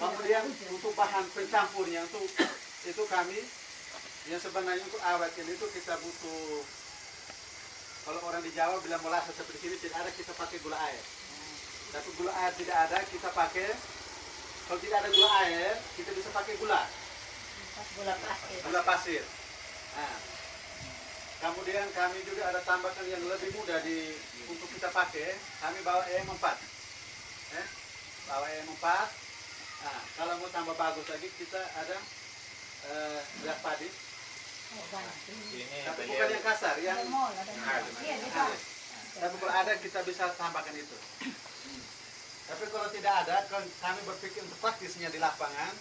Kemudian untuk bahan pencampurnya itu kami yang sebenarnya untuk awet ini itu kita butuh, kalau orang di Jawa bilang molase seperti sini tidak ada, kita pakai gula air. Tapi gula air tidak ada, kita pakai, kalau tidak ada gula air kita bisa pakai gula pasir. Nah, kemudian kami juga ada tambahkan yang lebih mudah untuk kita pakai. Kami bawa EM4, bawa EM4. Nah, kalau mau tambah bagus lagi kita ada beras padi. Tapi bukan yang kasar, yang tapi kalau ada kita bisa tambahkan itu. Tapi kalau tidak ada, kami berpikir untuk praktisnya di lapangan,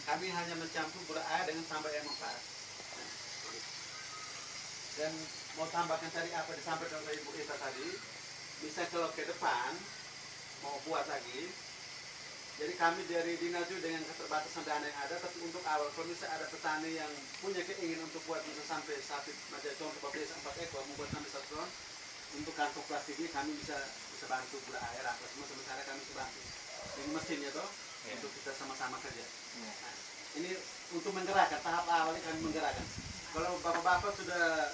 kami hanya mencampur gula air dengan tambah EM4. Dan mau tambahkan tadi apa disampaikan oleh Ibu Ita tadi, bisa kalau ke depan mau buat lagi. Jadi kami dari Dinaju dengan keterbatasan dana yang ada, tapi untuk awal kalau misalnya ada petani yang punya keinginan untuk buat bisa sampai sapi macam contoh babesa 4 ekor membuat sampai 1 ton, untuk kantong plastik ini kami bisa bantu gula air apa semua, sementara kami bisa bantu ini mesinnya toh untuk kita sama-sama kerja. Nah, ini untuk menggerakkan tahap awal ini kami menggerakkan. Kalau bapak-bapak sudah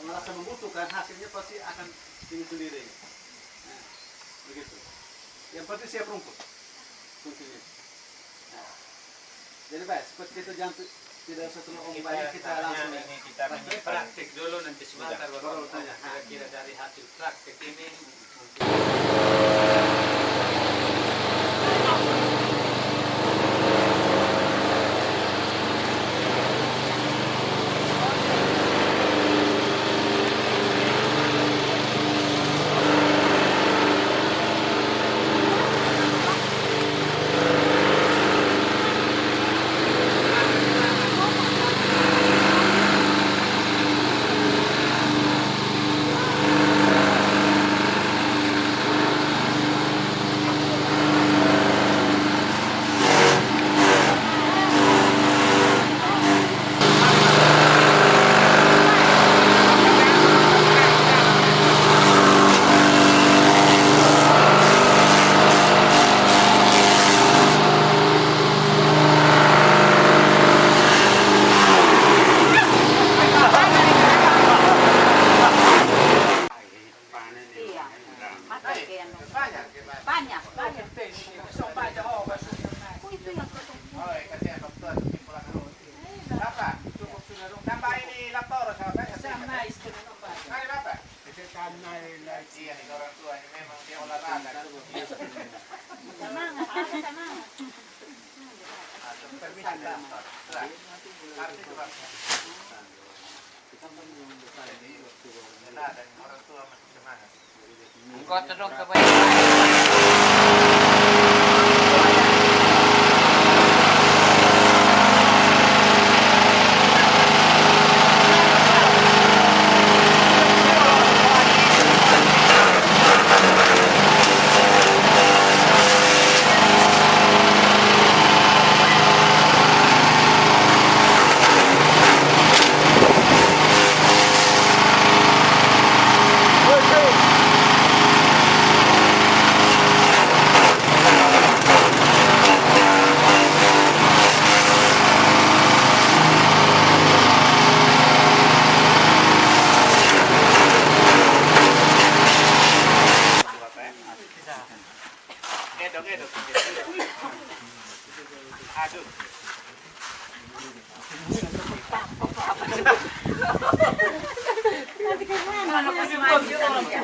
merasa membutuhkan, hasilnya pasti akan sendiri. Nah, begitu. Yang penting siap rumput. Kuncinya. Nah, jadi baik, seperti itu jangan tidak setelah banyak kita langsung ini kita praktik dulu, nanti sebentar baru tanya kira-kira dari hasil praktik ini. Engkau terus ke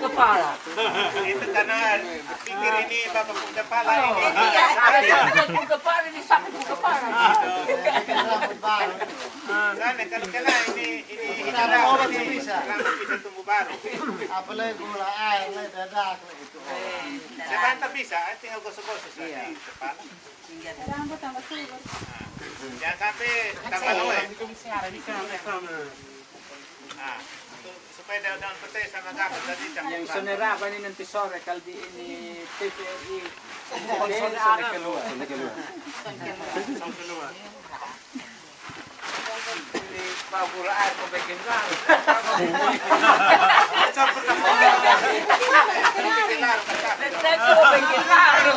kepala. Itu karena pikir ini bapak kepala ini. Kepala ini sakit kepala. Kan kalau kena ini bisa tumbuh baru. apalagi gula air, dadak itu. Sebentar bisa, tinggal gosok-gosok saja kepala. Rambut tambah subur. Jangan sampai tambah luwe. Supaya daun petai sama gabus tadi yang soneraban ini nanti sore kaldi ini TPRI sone keluar. Ini babur air kau bikin baru. Bikin baru.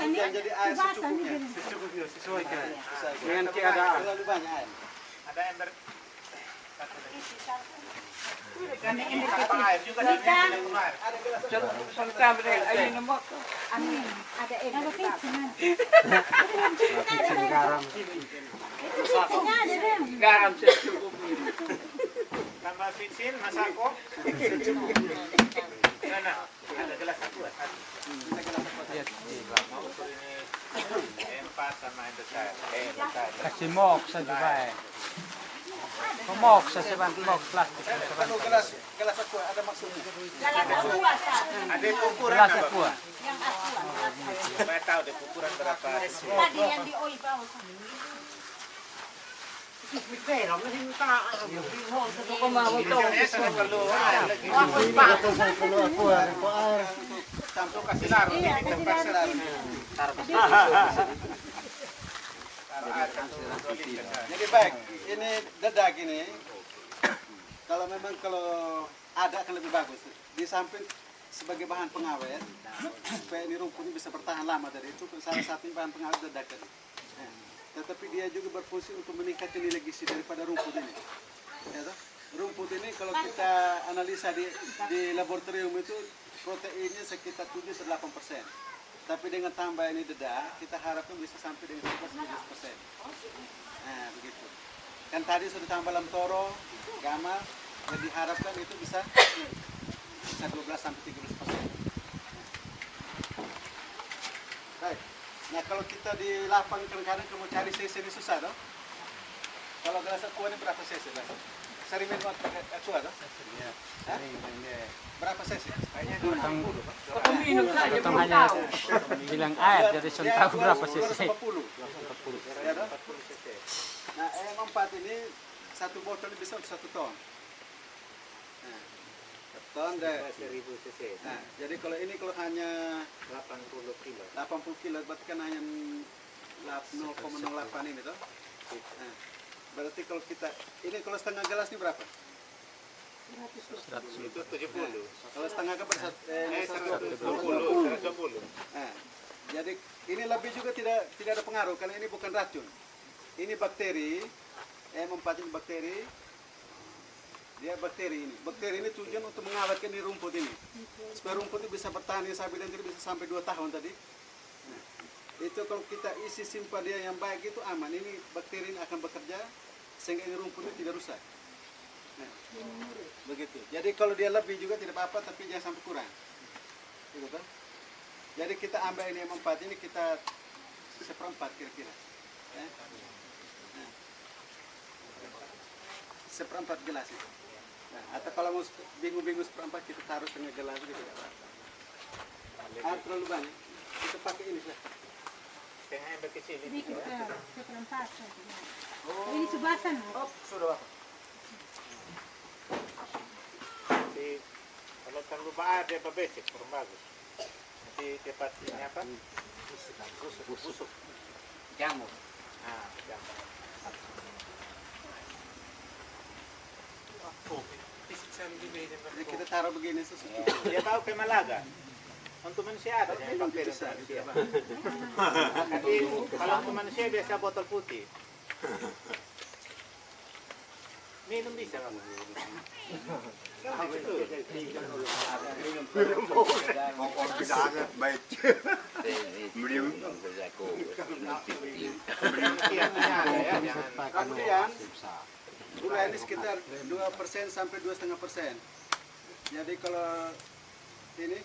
Yang jadi air secukupnya. Secukupnya sesuaikan dengan keadaan. Terlalu banyak air. Ada ember. Apa air juga di sini air. Serta mereka ini nomor. Amin. Ada air. Garam. Ada Garam secukupnya. Tambah vicin, masako. Mana? Ada gelas aku. Iya, Mau ukur ini empat sama yang besar. kasih mok saja baik. Mok saja mok plastik. Kalau gelas aqua ada maksudnya. Ada ukuran Gelas apa? aqua. Supaya tahu deh ukuran berapa. Tadi yang di oi bawah. Misalnya saya perlu campur kasih larut ini terpaksa larut. Jadi baik, ini dedak ini. Kalau memang ada akan lebih bagus. Di samping sebagai bahan pengawet, supaya ini rumputnya bisa bertahan lama dari itu salah satu bahan pengawet dedak tadi. Tetapi dia juga berfungsi untuk meningkatkan nilai gizi daripada rumput ini. Ya, toh? Rumput ini kalau kita analisa di laboratorium itu proteinnya sekitar 7-8%. Tapi dengan tambah ini dedak, kita harapkan bisa sampai dengan 11-12%. Nah, begitu. Kan tadi sudah tambah lamtoro, gamal, dan diharapkan itu bisa 12-13%. Baik. Nah, kalau kita di lapang kadang-kadang kamu cari cc ini susah, toh? Kalau gelas aqua ini berapa cc? Sering minum aqua, toh? Hah? Berapa cc? Minum saja belum tahu. Bilang air jadi sudah tahu berapa cc. 240. Ya, toh? Nah, M4 ini satu botol bisa 1 ton. Nah, ton deh. 1000 cc. Nah, jadi kalau hanya 80 kilo. 80 kilo berarti kan hanya 0,08 ini toh. Nah, berarti kalau setengah gelas ini berapa? Itu 70. Kalau setengah ke 120. Nah, jadi ini lebih juga tidak ada pengaruh karena ini bukan racun. Ini bakteri, M4 ini bakteri. Dia bakteri ini. Bakteri ini tujuan untuk mengawetkan di rumput ini. Supaya rumput itu bisa bertahan yang saya bilang tadi bisa sampai 2 tahun tadi. Nah, itu kalau kita isi simpan dia yang baik itu aman. Ini bakteri ini akan bekerja sehingga ini rumput itu tidak rusak. Nah, begitu. Jadi kalau dia lebih juga tidak apa-apa tapi jangan sampai kurang. Gitu kan? Jadi kita ambil ini M4 ini kita seperempat kira-kira. Ya. Nah, seperempat gelas itu. Nah, atau kalau mau bingung-bingung seperempat kita taruh setengah gelas gitu tidak apa-apa. Air terlalu banyak, kita pakai ini saja. Setengah ember kecil ini. Sedikit seperempat. Ini sebelah sana. Oh, sudah apa? Jadi kalau terlalu banyak dia berbesek, kurang bagus. Nanti cepat ini apa? Busuk. Jamur. Nah, jamur. Jadi kita taruh begini sesuatu. Dia tahu ke Malaga. Untuk manusia ada yang bakteri untuk manusia. Tapi kalau untuk manusia biasa botol putih. Minum bisa kan? Kemudian gula ini sekitar 2% sampai 2,5%. Jadi kalau ini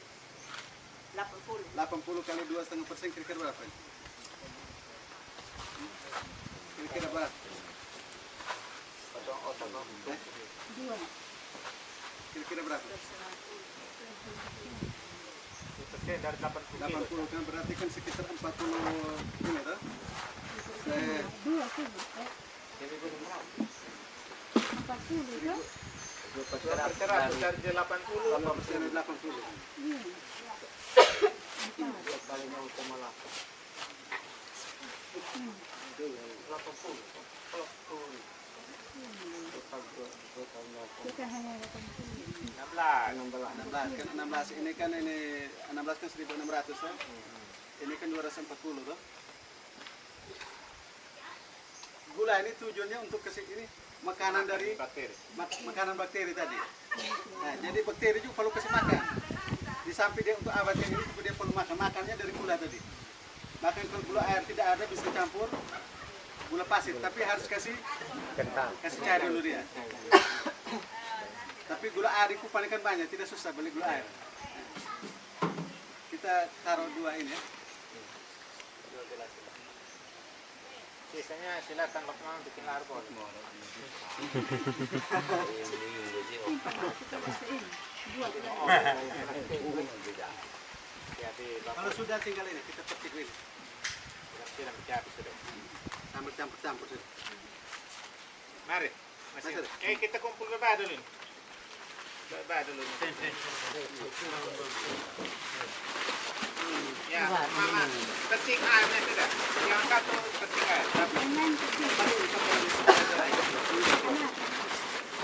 80 kali 2,5% kira-kira berapa? Kira-kira berapa? Kira-kira berapa? Dari 80 kilo. 80 kan berarti kan sekitar 40 ini toh? 40 itu. 100 dari 80. 80 dari 80. Kita hanya 80. 16 kan 16 ini kan 1600 ya. Ini kan 240 tuh. Gula ini tujuannya untuk ini makanan dari bakteri. makanan bakteri tadi. Nah, jadi bakteri juga perlu kasih makan. Di samping dia untuk awetkan ini dia perlu makan. Makannya dari gula tadi. Makan kalau gula air tidak ada bisa campur gula pasir, tapi harus kasih cair dulu dia. Tapi gula air itu paling kan banyak, tidak susah beli gula air. Kita taruh 2 ini ya. Sisanya silakan Lokman bikin larbol. Jadi Kalau sudah tinggal ini kita petik ini. sudah mencapai sudah. Sambil campur-campur sudah. Mari. Masih. Masih. Kita kumpul bebah dulu. Bebah dulu. Ya, Mama, petik airnya sudah. Yang satu petik air. Jangan kecil.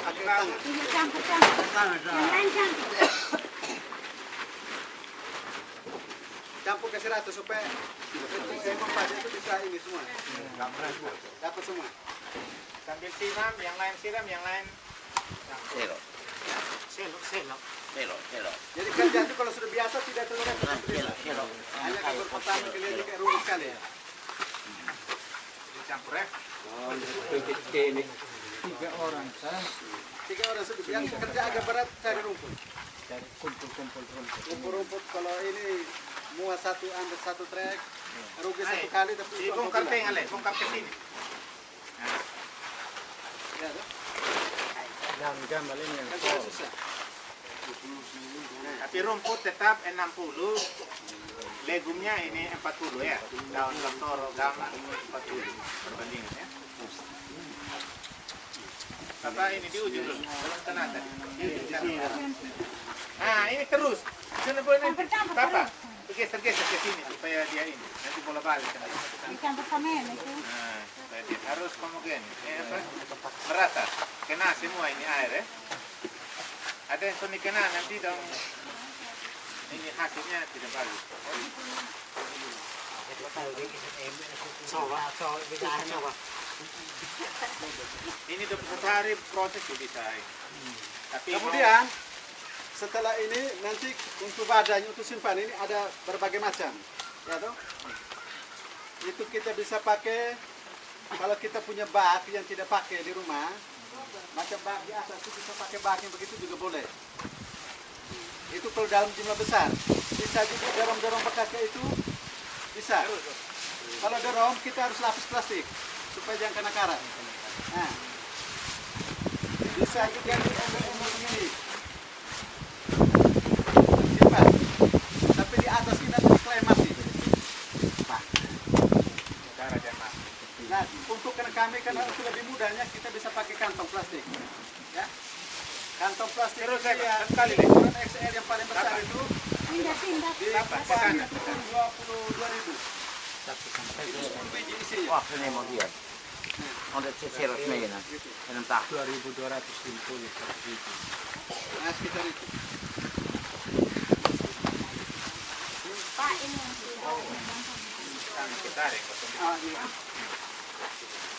Pakai tangan. Ini campur-campur. Jangan campur. Campur kasih rata supaya empatnya itu bisa ini semua. Dapat semua. Sambil siram, yang lain siram, yang lain selok. Jadi kerja itu kalau sudah biasa tidak terlalu repot. Hanya kalau pertama kali kayak rumit sekali ya. Dicampur ya. ini 3 orang sah. 3 orang sudah. Yang kerja agak berat cari rumput. Dari kumpul-kumpul rumput. Rumput kalau ini muat satu ambil 1 trek, rugi 1 kali tapi Bongkar tengah le, bongkar ke sini. Ya, tuh. Jam balik yang Kan tidak susah. Tapi rumput tetap 60, legumnya ini 40 ya. Daun lantoro, gama 40 perbandingan ya. Bapak ini di ujung dulu, belum tenang tadi. Di ujung sana. Nah ini terus, Bapak bergeser-geser ke sini supaya dia ini nanti bola balik. Dicampur sama ini itu. Nah, supaya dia harus homogen, merata, kena semua ini air ya. Ada yang soni kena nanti dong ini hasilnya tidak bagus. Ini 21 hari proses bisa. Tapi Kemudian setelah ini nanti untuk wadahnya untuk simpan ini ada berbagai macam. Ya toh? Itu kita bisa pakai kalau kita punya bak yang tidak pakai di rumah, macam bak biasa itu bisa pakai bak yang begitu juga boleh. Itu kalau dalam jumlah besar. Bisa juga dorong-dorong bekasnya itu bisa. Kalau dorong kita harus lapis plastik supaya jangan kena karat. Nah, bisa juga di omong ini. Simpan. Tapi di atas ini nanti klaim mati. cara jamaah. Nah, untuk kami karena itu lebih mudahnya kita bisa pakai kantong plastik. Ya. Kantong plastik Terus itu ya, sekali deh. ukuran XL yang paling besar itu Pindah-pindah. di Kupang itu 22.000. 10 biji isinya. Wah, ini mau dia. Ada cecer nih nah. Entah 2.250 per biji. Nah, sekitar itu. Pak ini yang sudah. Kami ketarik. Ah, ini.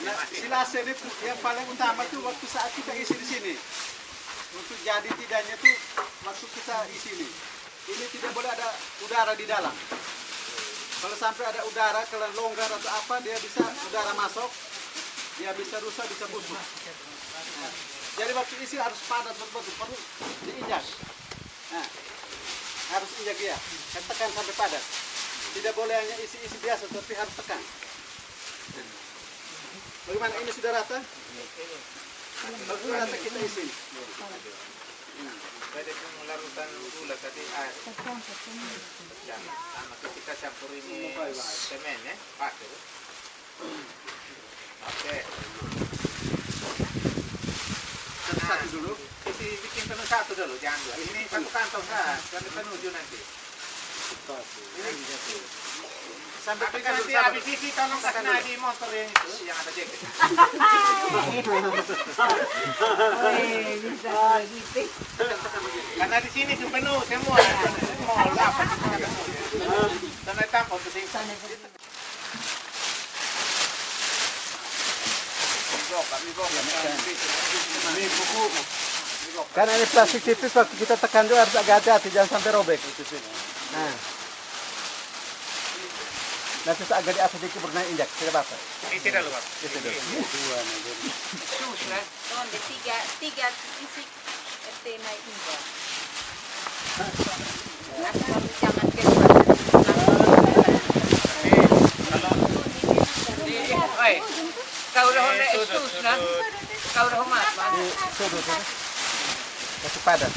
Nah, silasen itu yang paling utama tuh waktu saat kita isi di sini. Untuk jadi tidaknya tuh waktu kita isi ini. Ini tidak boleh ada udara di dalam. Kalau sampai ada udara, kalau longgar atau apa, dia bisa udara masuk, dia bisa rusak, bisa busuk. Nah, jadi waktu isi harus padat betul-betul, perlu diinjak. Nah, harus injak ya, tekan sampai padat. Tidak boleh hanya isi-isi biasa, tapi harus tekan. Bagaimana ini sudah rata? Kalau sudah rata kita isi. Pada larutan gula tadi air. Sama ketika campur ini semen ya, pasir. Oke. Satu-satu dulu. Isi bikin penuh satu dulu, jangan dua. Ini satu kantong sah, sampai penuh nanti. Sampai Tapi tinggal nanti dulu, sabar. habis isi tolong kasih di motor yang itu, yang ada jaket. Bisa gitu. Karena Karena di sini tuh penuh semua. Mall apa? Sana tampon tuh sih. Karena ini plastik tipis, waktu kita tekan juga harus agak hati-hati, jangan sampai robek. Nah. Nanti agak di atas dikit bernaik injak, tidak apa-apa. Tidak lupa. Donde tiga sisik este naik hingga. Jangan Oi, kau dah hendak estus nah. Kau dah hormat, Mas. Di sudut ini. Kasih padat.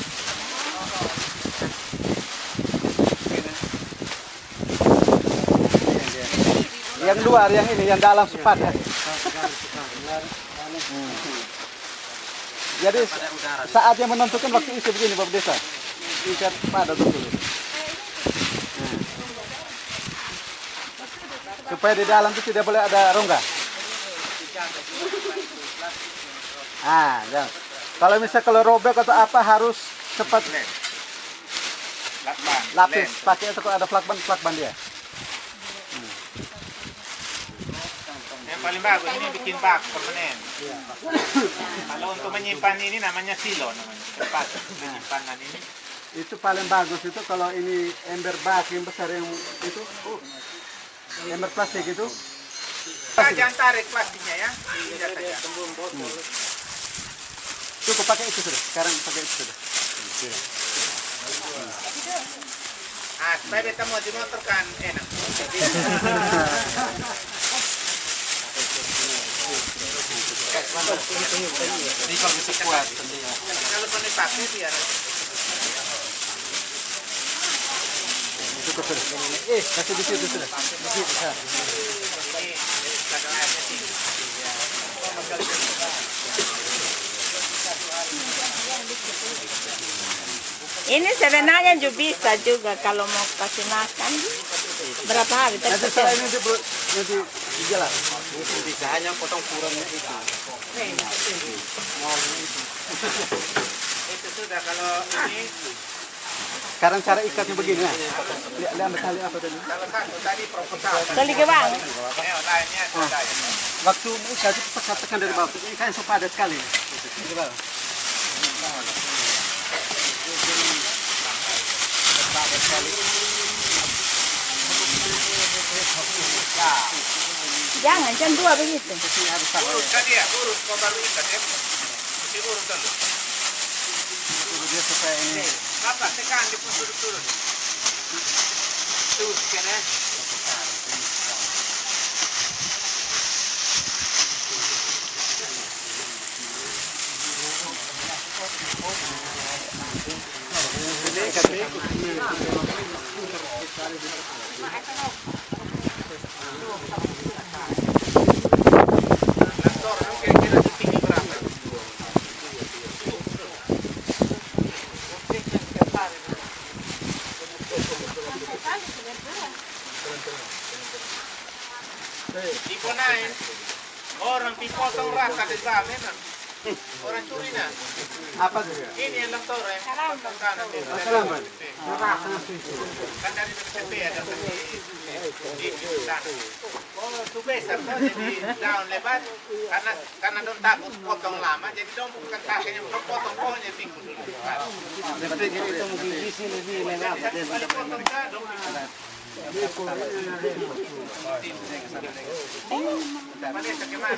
Yang luar, yang ini, yang dalam sepadan. Jadi saatnya menentukan waktu isi begini Bapak Desa. Ikat padat betul. Supaya di dalam itu tidak boleh ada rongga. Jangan. Kalau misalnya kalau robek atau apa harus cepat lapis pakai itu kalau ada plakban dia. Yang paling bagus ini bikin bak permanen. Kalau untuk menyimpan ini namanya silo namanya. Tempat penyimpanan ini. Itu paling bagus itu kalau ini ember bak yang besar yang itu ember plastik itu. Jangan tarik plastiknya ya. Tidak saja. Cukup pakai itu sudah. Sekarang pakai itu sudah. Supaya beta mau dimotorkan enak. Ini kalau bisa kuat tentunya. Kalau kau dipakai biar. Cukup sudah. Kasih di situ sudah. Di situ sudah. Ini kadang airnya tinggi. Ini sebenarnya juga bisa juga kalau mau kasih makan. Berapa hari? Nanti setelah ini nanti dijalan. Bisa hanya potong kurangnya itu. Itu sudah kalau ini. Sekarang cara ikatnya begini nah. Lihat ambil tali apa tadi? Kalau satu tadi proposal. Tali gebang. Lainnya sudah. Waktu ikat itu tekan dari bawah. Ikan sepadat sekali. Dari bawah. Jangan dua begitu. Urus kan dia, urus kau baru ikat ya. Mesti urus dulu. Dia supaya ini. Bapak tekan di pun turun. Terus kan ya. Lantor kira-kira tinggi berapa? Diponain orang dipotong rata di bawah orang curi nah. Apa tuh? Ini yang lantor ya. Potong kanan di Salaman. kan dari BPP ada di sana. Oh, itu besar tuh jadi daun lebar karena dong takut potong lama jadi dong bukan kakeknya potong pohonnya pikul dulu. Itu mungkin di sini lebih lengkap. Balik potong kan dong balik ke mana?